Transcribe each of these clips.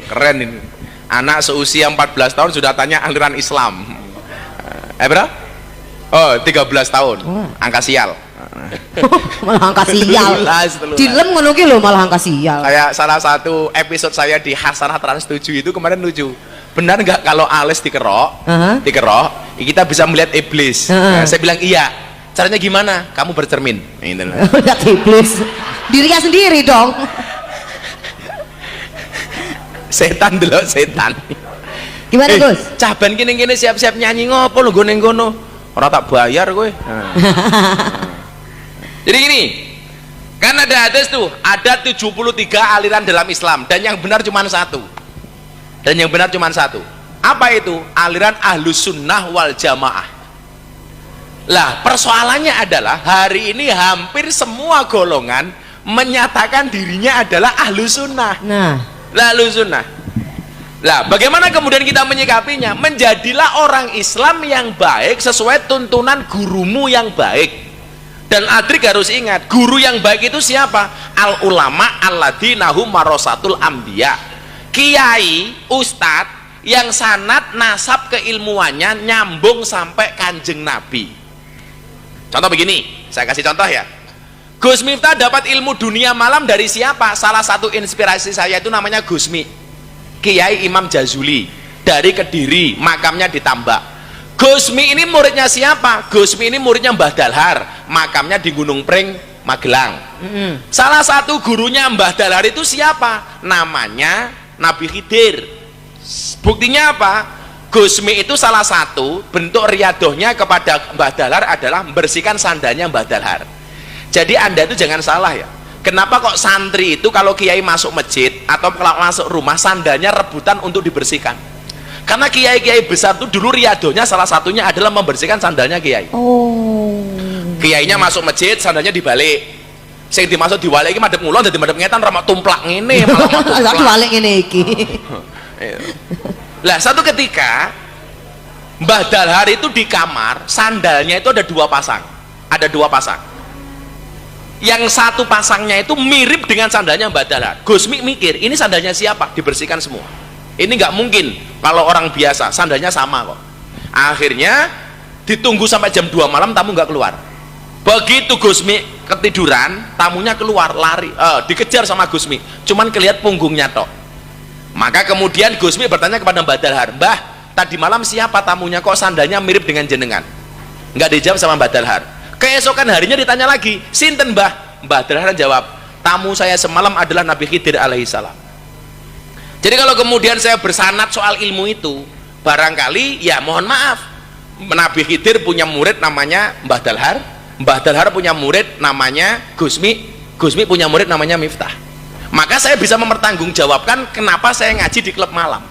Keren ini. Anak seusia 14 tahun sudah tanya aliran Islam. Berapa? Oh, 13 tahun. Angka sial. Malah angka sial. Dilem ngono ki lho malah angka sial. Kayak salah satu episode saya di Hasanah Trans 7 itu kemarin lucu. Benar nggak kalau alis dikerok, dikerok, kita bisa melihat iblis? Nah, saya bilang iya. Caranya gimana? Kamu bercermin. Lihat iblis. Dirinya sendiri dong. Setan dulu, setan. Gimana Gus? Caban gini-gini siap-siap nyanyi ngopo lho ning kono. Ora tak bayar kowe. Jadi gini, kan ada hadis tuh, ada 73 aliran dalam Islam dan yang benar cuma satu. Dan yang benar cuma satu. Apa itu? Aliran Ahlus Sunnah wal Jamaah. Lah, persoalannya adalah hari ini hampir semua golongan menyatakan dirinya adalah Ahlus Sunnah. Lalu Sunnah. Lah, bagaimana kemudian kita menyikapinya? Menjadilah orang Islam yang baik sesuai tuntunan gurumu yang baik. Dan Adrik harus ingat, guru yang baik itu siapa? Al ulama alladzina hum warasatul anbiya. Kiai, ustadz yang sanad nasab keilmuannya nyambung sampai Kanjeng Nabi. Contoh begini, saya kasih contoh ya. Gus Miftah dapat ilmu dunia malam dari siapa? Salah satu inspirasi saya itu namanya Gus Mi, Kiai Imam Jazuli dari Kediri, makamnya di Tambak. Gus Mi ini muridnya siapa? Gus Mi ini muridnya Mbah Dalhar, makamnya di Gunung Pring, Magelang. Salah satu gurunya Mbah Dalhar itu siapa? Namanya Nabi Khidir. Buktinya apa? Gus Mi itu salah satu bentuk riadohnya kepada Mbah Dalhar adalah membersihkan sandalnya Mbah Dalhar. Jadi Anda itu jangan salah ya. Kenapa kok santri itu kalau kiai masuk masjid atau kalau masuk rumah sandalnya rebutan untuk dibersihkan? Karena kiai-kiai besar itu dulu riadohnya salah satunya adalah membersihkan sandalnya kiai. Kiainya masuk masjid, sandalnya dibalik. Sing dimaksud diwalik iki madhep ngulon dadi madhep ngetan ra tumplak ngene, malah diwalik ngene iki. Lah, satu ketika Mbah Dalhar itu di kamar, sandalnya itu ada dua pasang. Ada dua pasang. Yang satu pasangnya itu mirip dengan sandalnya Mbah Dalhar. Gus Mi mikir, ini sandalnya siapa? Dibersihkan semua. Ini nggak mungkin kalau orang biasa sandalnya sama kok. Akhirnya ditunggu sampai jam 2 malam tamu nggak keluar. Begitu Gus Mi ketiduran, tamunya keluar lari, dikejar sama Gus Mi. Cuman kelihatan punggungnya tok. Maka kemudian Gus Mi bertanya kepada Mbah Dalhar, Mbah, tadi malam siapa tamunya kok sandalnya mirip dengan jenengan? Nggak dijawab sama Mbah Dalhar. Keesokan harinya ditanya lagi, sinten Mbah? Mbah Dalhar jawab, tamu saya semalam adalah Nabi Khidir alaihissalam. Jadi kalau kemudian saya bersanad soal ilmu itu, barangkali ya mohon maaf, Nabi Khidir punya murid namanya Mbah Dalhar, Mbah Dalhar punya murid namanya Gus Mi, Gus Mi punya murid namanya Miftah. Maka saya bisa mempertanggungjawabkan kenapa saya ngaji di klub malam.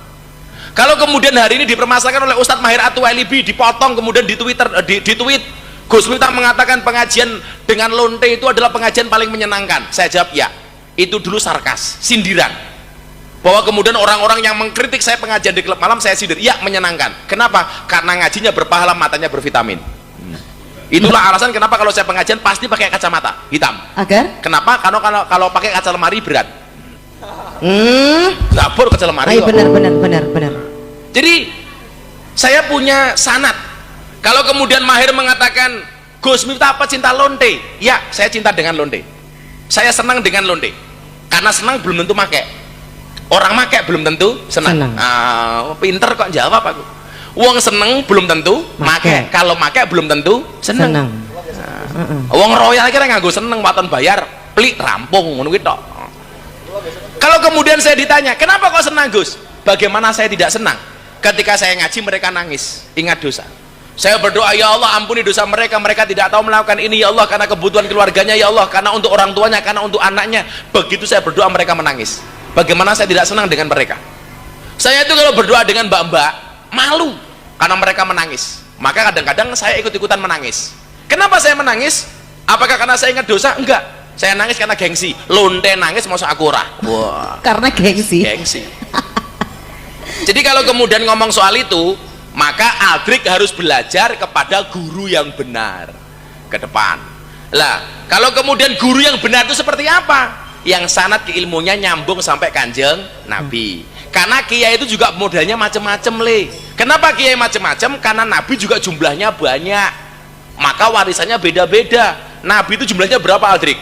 Kalau kemudian hari ini dipermasalahkan oleh Ustadz Mahir Atuwailibi, dipotong kemudian di Twitter, di tweet, Gus Miftah mengatakan pengajian dengan lonte itu adalah pengajian paling menyenangkan. Saya jawab ya, itu dulu sarkas, sindiran. Bahwa kemudian orang-orang yang mengkritik saya pengajian di klub malam, saya sindir, ya menyenangkan. Kenapa? Karena ngajinya berpahala, matanya bervitamin. Itulah alasan kenapa kalau saya pengajian pasti pakai kacamata hitam. Agar? Kenapa? Karena kalau pakai kaca lemari berat. Dapur kaca lemari. Benar. Jadi saya punya sanad. Kalau kemudian Mahir mengatakan Gus Miftah apa cinta lonte? Ya, saya cinta dengan lonte. Saya senang dengan lonte. Karena senang belum tentu pakai. Orang make belum tentu senang. Pinter kok jawab aku. Wong seneng belum tentu make. Kalau make belum tentu seneng. Wong royal kira nganggo seneng waton bayar, plik rampung ngono kuwi tok. Kalau kemudian saya ditanya, "Kenapa kok senang, Gus?" Bagaimana saya tidak senang? Ketika saya ngaji mereka nangis, ingat dosa. Saya berdoa, ya Allah ampuni dosa mereka, mereka tidak tahu melakukan ini ya Allah, karena kebutuhan keluarganya ya Allah, karena untuk orang tuanya, karena untuk anaknya. Begitu saya berdoa mereka menangis. Bagaimana saya tidak senang dengan mereka? Saya itu kalau berdoa dengan mbak-mbak malu karena mereka menangis. Maka kadang-kadang saya ikut-ikutan menangis. Kenapa saya menangis? Apakah karena saya ingat dosa? Enggak. Saya nangis karena gengsi. Lonte nangis masa aku ora. Wah. Karena gengsi. Jadi kalau kemudian ngomong soal itu, maka Adrik harus belajar kepada guru yang benar ke depan. Lah, kalau kemudian guru yang benar itu seperti apa? yang sanad ke ilmunya nyambung sampai Kanjeng Nabi. Karena kiai itu juga modelnya macam-macam le. Kenapa kiai macam-macam? Karena Nabi juga jumlahnya banyak, maka warisannya beda-beda. Nabi itu jumlahnya berapa Aldrik?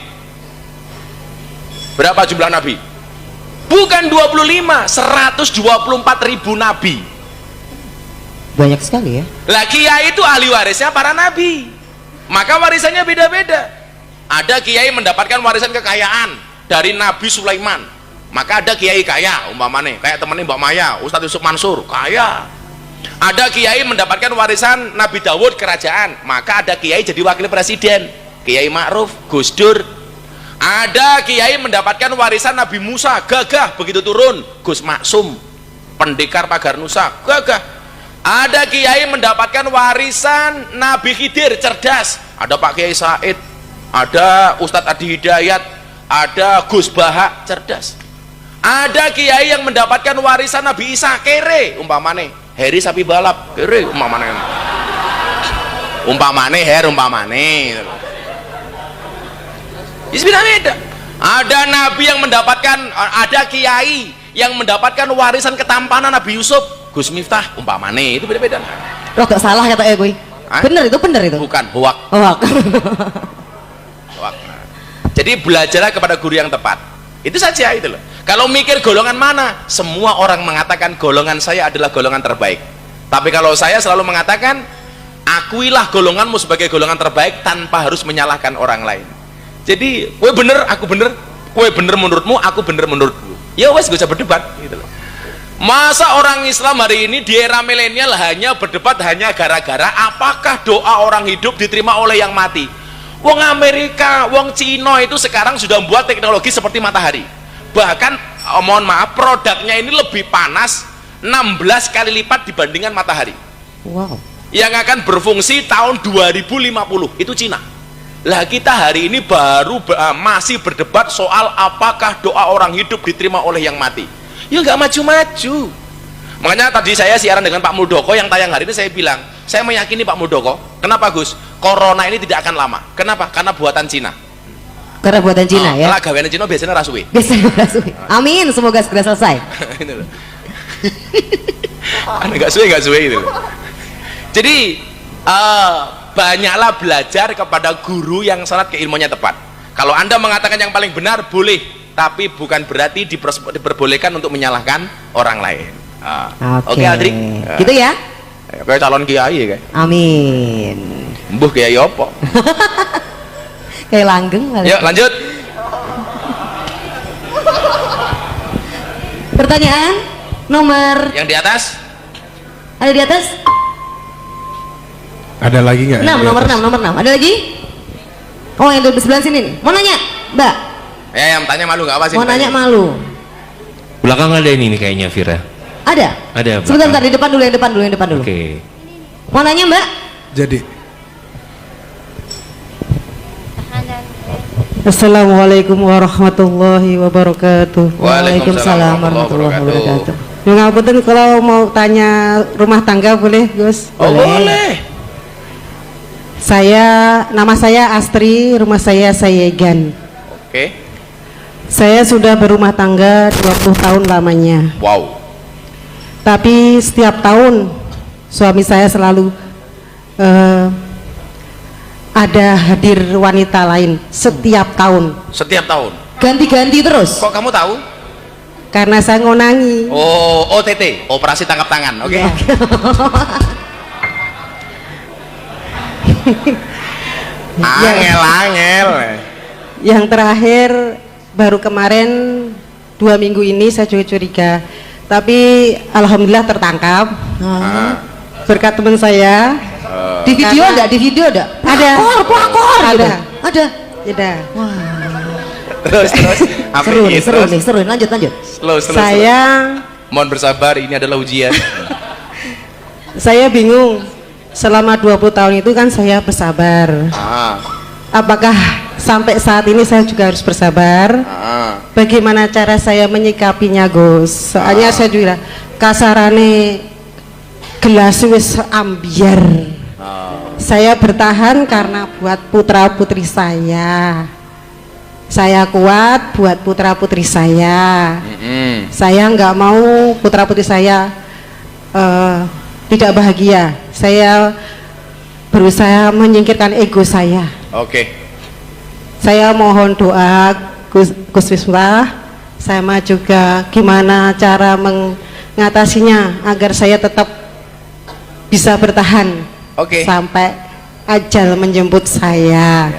Berapa jumlah Nabi? Bukan 25, 124.000 Nabi. Banyak sekali ya. Lah kiai itu ahli warisnya para Nabi, maka warisannya beda-beda. Ada kiai mendapatkan warisan kekayaan dari Nabi Sulaiman, maka ada kiai kaya umpamanya kayak temennya Mbak Maya, Ustadz Yusuf Mansur kaya. Ada kiai mendapatkan warisan Nabi Dawud kerajaan, maka ada kiai jadi wakil presiden, Kiai Ma'ruf, Gus Dur. Ada kiai mendapatkan warisan Nabi Musa, gagah begitu turun, Gus Maksum, pendekar pagar Nusa, gagah. Ada kiai mendapatkan warisan Nabi Khidir, cerdas, ada Pak Kiai Said, ada Ustadz Adi Hidayat, ada Gus Bahak, cerdas. Ada kiai yang mendapatkan warisan Nabi Isa, kere umpamane Heri sapi balap, kere umpamane beda. Ada nabi yang mendapatkan, ada kiai yang mendapatkan warisan ketampanan Nabi Yusuf, Gus Miftah umpamane, itu beda-beda. Rada salah kata gue. Bener itu. Bukan, hoak. Hoak. Jadi belajarlah kepada guru yang tepat. Itu saja itu loh. Kalau mikir golongan mana, semua orang mengatakan golongan saya adalah golongan terbaik. Tapi kalau saya selalu mengatakan, akuilah golonganmu sebagai golongan terbaik tanpa harus menyalahkan orang lain. Jadi, kowe bener, aku bener, kowe bener menurutmu, aku bener menurutku. Ya wes, gak usah berdebat gitu loh. Masa orang Islam hari ini di era milenial hanya berdebat hanya gara-gara apakah doa orang hidup diterima oleh yang mati. Wong Amerika, wong Cina itu sekarang sudah membuat teknologi seperti matahari. Bahkan mohon maaf, produknya ini lebih panas 16 kali lipat dibandingkan matahari. Wow. Yang akan berfungsi tahun 2050 itu Cina. Lah kita hari ini baru masih berdebat soal apakah doa orang hidup diterima oleh yang mati. Ya nggak maju-maju. Makanya tadi saya siaran dengan Pak Muldoko yang tayang hari ini, saya bilang, saya meyakini Pak Muldoko. Kenapa Gus? Corona ini tidak akan lama. Kenapa? Karena buatan Cina. Karena buatan Cina ya. Kalau gawean Cina biasanya rasuwe. Amin, semoga segera selesai. Nggak suwe itu. Jadi banyaklah belajar kepada guru yang sanad keilmuannya tepat. Kalau Anda mengatakan yang paling benar boleh, tapi bukan berarti diperbolehkan untuk menyalahkan orang lain. Oke, Adrik. Gitu ya? Kayak calon kiai kayak. Amin. Mbuh kiai apa? Kayak langgeng. Yuk lanjut. Pertanyaan nomor yang di atas. Ada di atas? Ada lagi nggak? 6, nomor 6. Ada lagi? Oh, yang di sebelah sini nih. Mau nanya, Mbak? Ya, yang tanya malu nggak apa sih? Mau nanya malu. Belakang ada ini nih kayaknya, Vira. Ada? Ada. Sebentar, di depan dulu, yang depan dulu. Oke. Mau nanya, Mbak? Jadi. Assalamualaikum warahmatullahi wabarakatuh. Waalaikumsalam warahmatullahi wabarakatuh. Ngapunten, kalau mau tanya rumah tangga boleh, Gus? Oh, boleh. Nama saya Astri, rumah saya Sayegan. Oke. Saya sudah berumah tangga 20 tahun lamanya. Wow. Tapi setiap tahun suami saya selalu ada hadir wanita lain setiap tahun. Setiap tahun. Ganti-ganti terus. Kok kamu tahu? Karena saya ngonangi. Oh, OTT, operasi tangkap tangan. Oke. Angel. Yang terakhir baru kemarin 2 minggu ini saya juga curiga, tapi alhamdulillah tertangkap berkat teman saya. Di video ada? Ada. Pelakor. Ada. Ada. Terus. Seru nih. Lanjut. Slow. Saya Mohon bersabar, ini adalah ujian. Saya bingung. Selama 20 tahun itu kan saya bersabar. Apakah sampai saat ini saya juga harus bersabar? Bagaimana cara saya menyikapinya, Gus? Soalnya saya juga kasarane gelas wis ambiar. Saya bertahan karena buat putra putri saya. saya kuat buat putra putri saya. Saya nggak mau putra putri saya tidak bahagia. Saya berusaha menyingkirkan ego saya. Oke. Saya mohon doa Gus Misbah, sama juga gimana cara mengatasinya agar saya tetap bisa bertahan sampai ajal menjemput saya.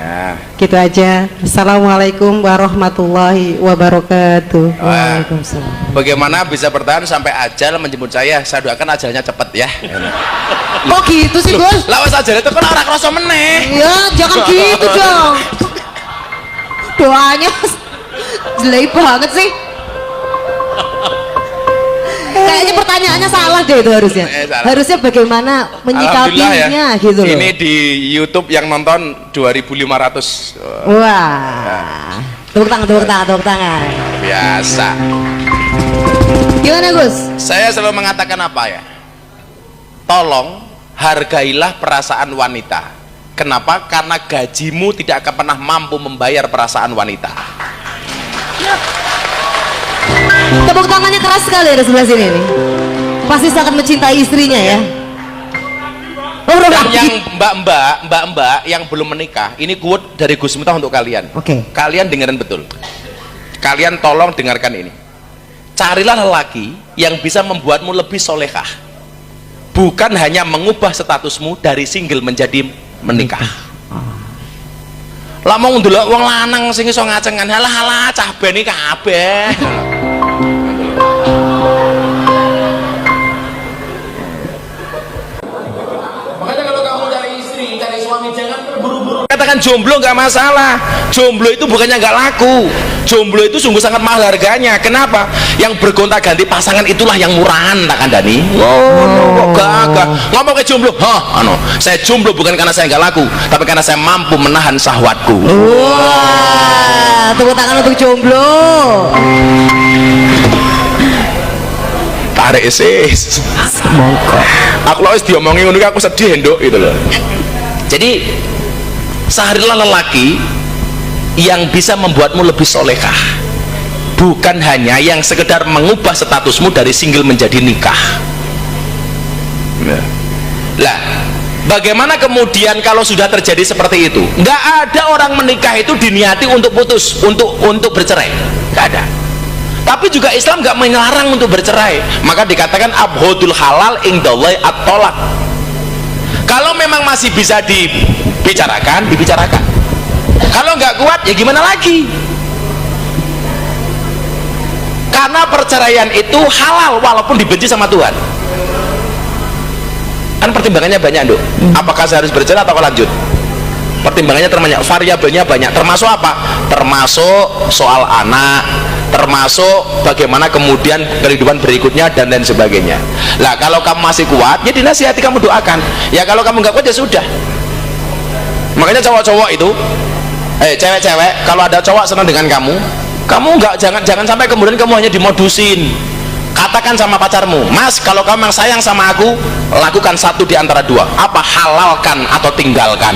Gitu aja. Assalamualaikum warahmatullahi wabarakatuh. Waalaikumsalam. Bagaimana bisa bertahan sampai ajal menjemput saya? Saya doakan ajalnya cepet ya. Kok gitu sih Gus? Lawas aja itu kan orang kerasa meneh. Ya jangan gitu dong. Doanya jelek banget sih. Kayaknya pertanyaannya salah deh itu harusnya. Harusnya bagaimana menyikapinya ya. Gitu loh. Ini di YouTube yang nonton 2.500. Wah. Tepuk tangan. Biasa. Gimana Gus? Saya selalu mengatakan apa ya? Tolong hargailah perasaan wanita. Kenapa? Karena gajimu tidak akan pernah mampu membayar perasaan wanita. Tepuk tangannya keras sekali ada sebelah sini nih. Pasti sangat mencintai istrinya ya. Dan yang mbak-mbak yang belum menikah, ini quote dari Gus Miftah untuk kalian. Kalian dengerin betul. Kalian tolong dengarkan ini. Carilah lelaki yang bisa membuatmu lebih solehah, bukan hanya mengubah statusmu dari single menjadi menikah. Lah mau ndelok wong lanang sing iso ngacengan, halah cah ben iki kabeh. Makanya kalau kamu cari istri, cari suami jangan terburu-buru. Katakan jomblo nggak masalah. Jomblo itu bukannya nggak laku. Jomblo itu sungguh sangat mahal harganya. Kenapa? Yang bergonta-ganti pasangan itulah yang murahan, tak kandani. Gak. Ngomong ke jomblo, saya jomblo bukan karena saya nggak laku, tapi karena saya mampu menahan syahwatku. Wah, tepuk tangan untuk jomblo. Tarik sis. Aku loh diomongin ngono aku sedih nduk gitu loh. Jadi carilah lelaki yang bisa membuatmu lebih solehah, bukan hanya yang sekedar mengubah statusmu dari single menjadi nikah. Lah, bagaimana kemudian kalau sudah terjadi seperti itu? Nggak ada orang menikah itu diniati untuk putus, untuk bercerai, nggak ada. Tapi juga Islam nggak melarang untuk bercerai. Maka dikatakan abhodul halal indallahi at-tolak. Kalau memang masih bisa dibicarakan, dibicarakan. Kalau nggak kuat ya gimana lagi? Karena perceraian itu halal walaupun dibenci sama Tuhan. Kan pertimbangannya banyak, Nduk. Apakah saya harus bercerai atau lanjut? Pertimbangannya terbanyak, variabelnya banyak. Termasuk apa? Termasuk soal anak, termasuk bagaimana kemudian kehidupan berikutnya dan lain sebagainya. Lah kalau kamu masih kuat, ya dinasihati, kamu doakan. Ya kalau kamu nggak kuat ya sudah. Makanya cowok-cowok itu, cewek-cewek, kalau ada cowok senang dengan kamu nggak, jangan sampai kemudian kamu hanya dimodusin. Katakan sama pacarmu, Mas, kalau kamu yang sayang sama aku, lakukan satu di antara dua. Apa? Halalkan atau tinggalkan.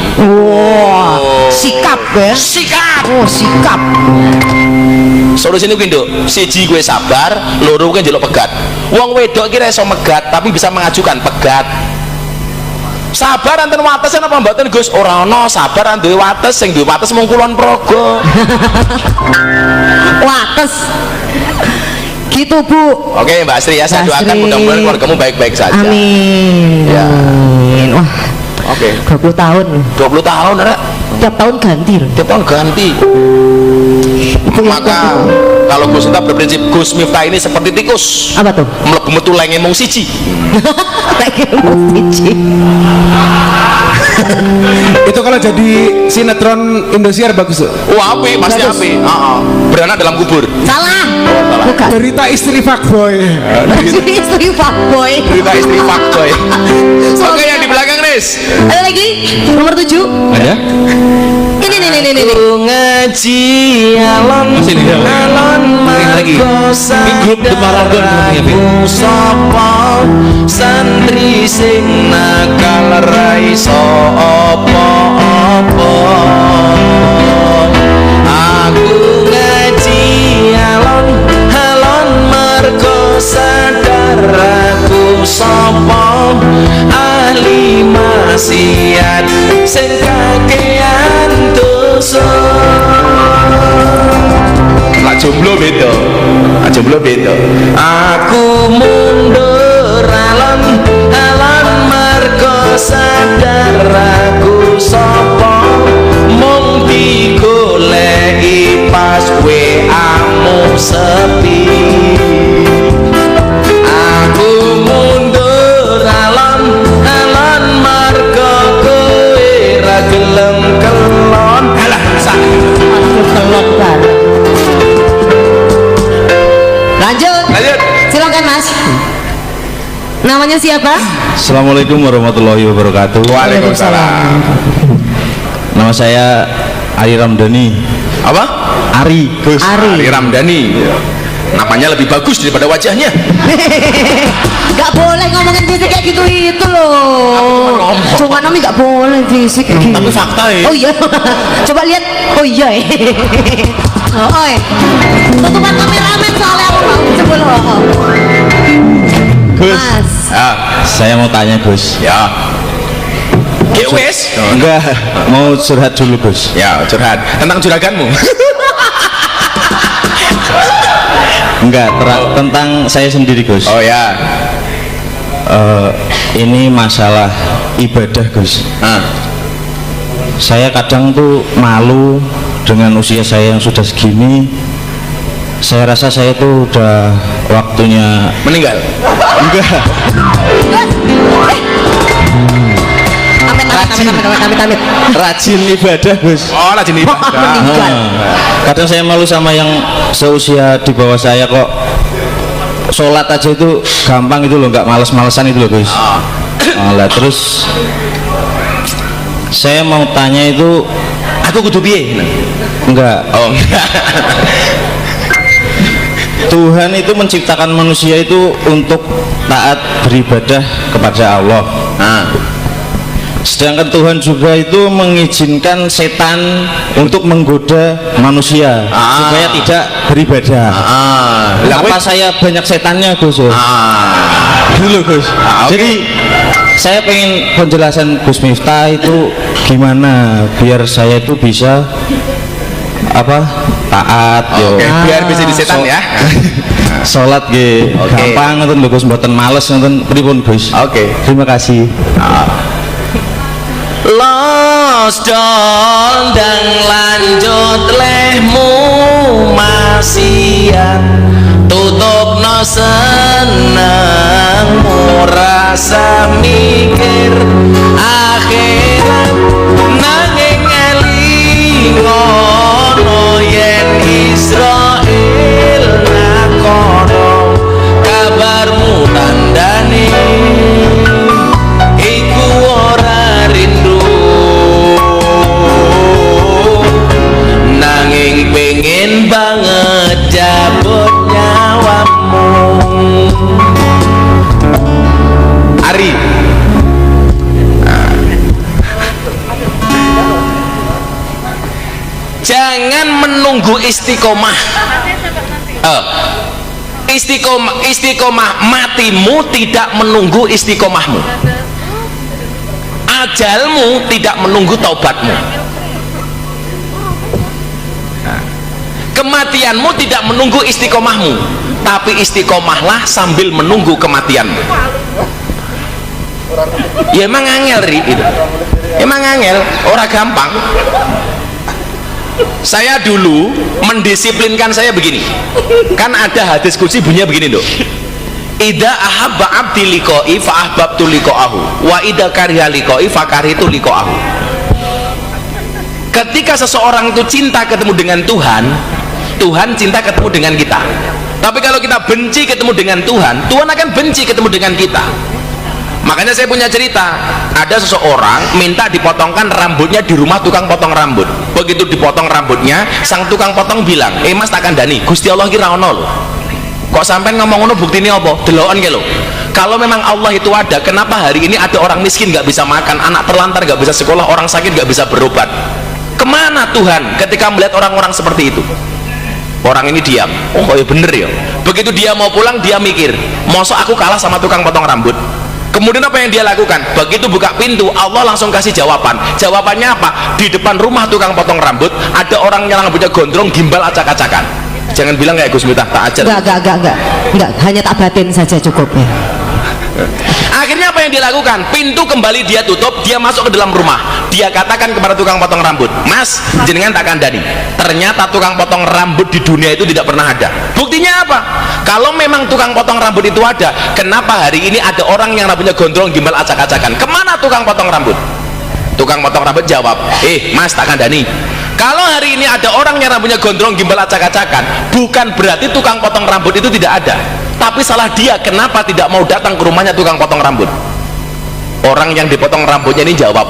Sikap ya. Sikap. Sikap. Solusinya gini, siji gue sabar, loro gue njeluk pegat. Wong wedok kira iso megat tapi bisa mengajukan pegat. Sabar anten wates apa mboten Gus? Ora ana sabar duwe wates, sing duwe wates mung kulon progo. Wates. Gitu Bu. Oke Mbak Asri ya, saya doakan mudah-mudahan keluargamu baik-baik saja. Amin. Ya. Wah. Oke. 20 tahun. 20 tahun ada. Tiap tahun ganti. Tiap tahun ganti. Maka kalau Gus Miftah berprinsip Gus Miftah ini seperti tikus. Apa tuh? Mlebu metu lenge mung siji. Lenge mung siji. Itu kalau jadi sinetron Indosiar bagus. Apik, pasti apik. Beranak dalam kubur. Salah. Bukan. Derita istri fuckboy. Istri fuckboy. Derita istri fuckboy. Oke, yang di belakang Nis. Ada lagi? Nomor 7. Ada? Ini. Ngaji alon alon lagi. Grup The Paragon sapa santri sing nakal ra iso apa-apa. Aku sing kakean dosa. Lah jomblo beda. Jomblo beda. Aku mundur alon mergo sadar aku sapa mung digoleki pas WA-mu sepi. Aku mundur alon mergo kowe ra gelem kelon. Alah sak Kelon kan. Lanjut. Silakan Mas. Namanya siapa? Assalamualaikum warahmatullahi wabarakatuh. Waalaikumsalam. Nama saya Ari Ramdhani. Apa? Ari. Gus Ari. Ari Ramdhani. Namanya lebih bagus daripada wajahnya. Gak boleh ngomongin fisik kayak gitu itu loh. Cuma Nomi gak boleh fisik kayak gitu. Tapi fakta ya. Oh iya. Coba lihat. Oh iya. Oh, oi. Tutupan kameramen soalnya aku mau coba loh. Gus. Mas. Ya, Saya mau tanya Gus. ya. Wes. Enggak, mau curhat dulu Gus. Ya, curhat tentang juraganmu. Enggak, tentang saya sendiri Gus. Oh ya. Ini masalah ibadah Gus. Saya kadang tuh malu dengan usia saya yang sudah segini. Saya rasa saya tuh udah waktunya Meninggal. enggak. Amit. Rajin ibadah Gus. Oh, rajin ibadah. Meninggal. Kadang saya malu sama yang seusia di bawah saya kok. Sholat aja itu gampang itu loh, nggak males-malesan itu loh Gus. Lah terus saya mau tanya itu, Aku kudu piye? enggak, Oh. Tuhan itu menciptakan manusia itu untuk taat beribadah kepada Allah. Sedangkan Tuhan juga itu mengizinkan setan untuk menggoda manusia supaya tidak beribadah. Apa saya banyak setannya Gus? Dulu Gus. Okay. Jadi saya pengen penjelasan Gus Miftah itu gimana biar saya itu bisa taat Oke, biar bisa di setan ya. sholat ge gampang ngoten lho Gus, mboten males ngoten pripun Gus. Oke. Terima kasih. Los dondang lanjut lehmu maksiat tutup no senengmu rasa mikir akhirat nanging elingono yen Israel nakono kabarmu tandane iku ora rindu nanging pengen banget jabut nyawamu. Ari jangan menunggu istiqomah. Istiqomah matimu tidak menunggu istiqomahmu. Ajalmu tidak menunggu taubatmu. Kematianmu tidak menunggu istiqomahmu, tapi istiqomahlah sambil menunggu kematianmu. Ya emang angel Ri, itu. Emang angel, orang gampang. Saya dulu mendisiplinkan saya begini. Kan ada hadis qudsi bunyinya begini, Dok. Ida ahabba abdi liqa'i fa ahbabtu liqa'ahu wa ida kariha liqa'i fa karihtu liqa'ahu. Ketika seseorang itu cinta ketemu dengan Tuhan, Tuhan cinta ketemu dengan kita. Tapi kalau kita benci ketemu dengan Tuhan, Tuhan akan benci ketemu dengan kita. Makanya saya punya cerita, ada seseorang minta dipotongkan rambutnya di rumah tukang potong rambut. Begitu dipotong rambutnya, sang tukang potong bilang, Mas tak kandani, Gusti Allah kira ono loh. Kok sampai ngomong ono bukti ini apa? Deloan ke lo. Kalau memang Allah itu ada, kenapa hari ini ada orang miskin nggak bisa makan, anak terlantar nggak bisa sekolah, orang sakit nggak bisa berobat? Kemana Tuhan ketika melihat orang-orang seperti itu? Orang ini diam. Oh ya bener ya. Begitu dia mau pulang, dia mikir, mosok aku kalah sama tukang potong rambut. Kemudian apa yang dia lakukan? Begitu buka pintu, Allah langsung kasih jawaban. Jawabannya apa? Di depan rumah tukang potong rambut ada orang yang rambutnya gondrong, gimbal, acak-acakan. Jangan bilang kayak Gus Miftah, tak ajar. Enggak, hanya tak batin saja cukup ya. Akhirnya apa yang dilakukan? Pintu kembali dia tutup, dia masuk ke dalam rumah. Dia katakan kepada tukang potong rambut, Mas, jenengan tak kandani. Ternyata tukang potong rambut di dunia itu tidak pernah ada. Buktinya apa? Kalau memang tukang potong rambut itu ada, kenapa hari ini ada orang yang rambutnya gondrong, gimbal, acak-acakan? Kemana tukang potong rambut? Tukang potong rambut jawab, Mas, tak kandani. Kalau hari ini ada orang yang rambutnya gondrong, gimbal, acak-acakan, bukan berarti tukang potong rambut itu tidak ada, tapi salah dia kenapa tidak mau datang ke rumahnya tukang potong rambut. Orang yang dipotong rambutnya ini jawab,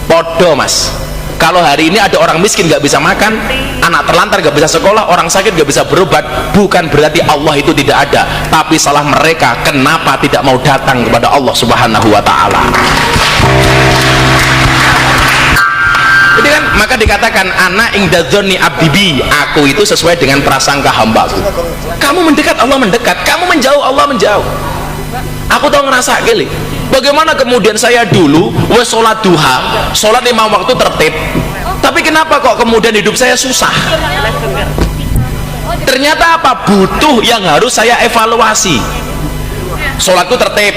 podo Mas, kalau hari ini ada orang miskin gak bisa makan, anak terlantar gak bisa sekolah, orang sakit gak bisa berobat, bukan berarti Allah itu tidak ada, tapi salah mereka kenapa tidak mau datang kepada Allah Subhanahu wa ta'ala. Jadi kan maka dikatakan anak ingdadzoni abdibi, aku itu sesuai dengan prasangka hambaku. Kamu mendekat, Allah mendekat. Kamu menjauh, Allah menjauh. Aku tahu ngerasa gini, bagaimana kemudian saya dulu wes sholat duha, sholat 5 waktu tertib, tapi kenapa kok kemudian hidup saya susah? Ternyata apa? Butuh yang harus saya evaluasi. Sholatku tertib,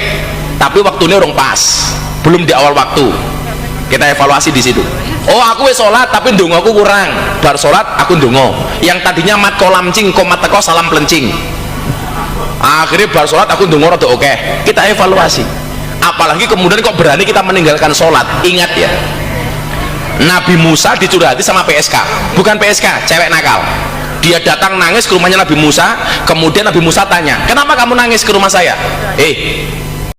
tapi waktunya orang pas, belum di awal waktu. Kita evaluasi di situ. Oh, aku wis sholat tapi ndonga aku kurang. Bar sholat aku ndonga. Yang tadinya mat kolamcing komat teko salam plencing. Akhirnya bar sholat aku ndonga rada oke. Kita evaluasi. Apalagi kemudian kok berani kita meninggalkan sholat. Ingat ya, Nabi Musa dicurhati sama PSK. Bukan PSK, cewek nakal. Dia datang nangis ke rumahnya Nabi Musa. Kemudian Nabi Musa tanya, kenapa kamu nangis ke rumah saya?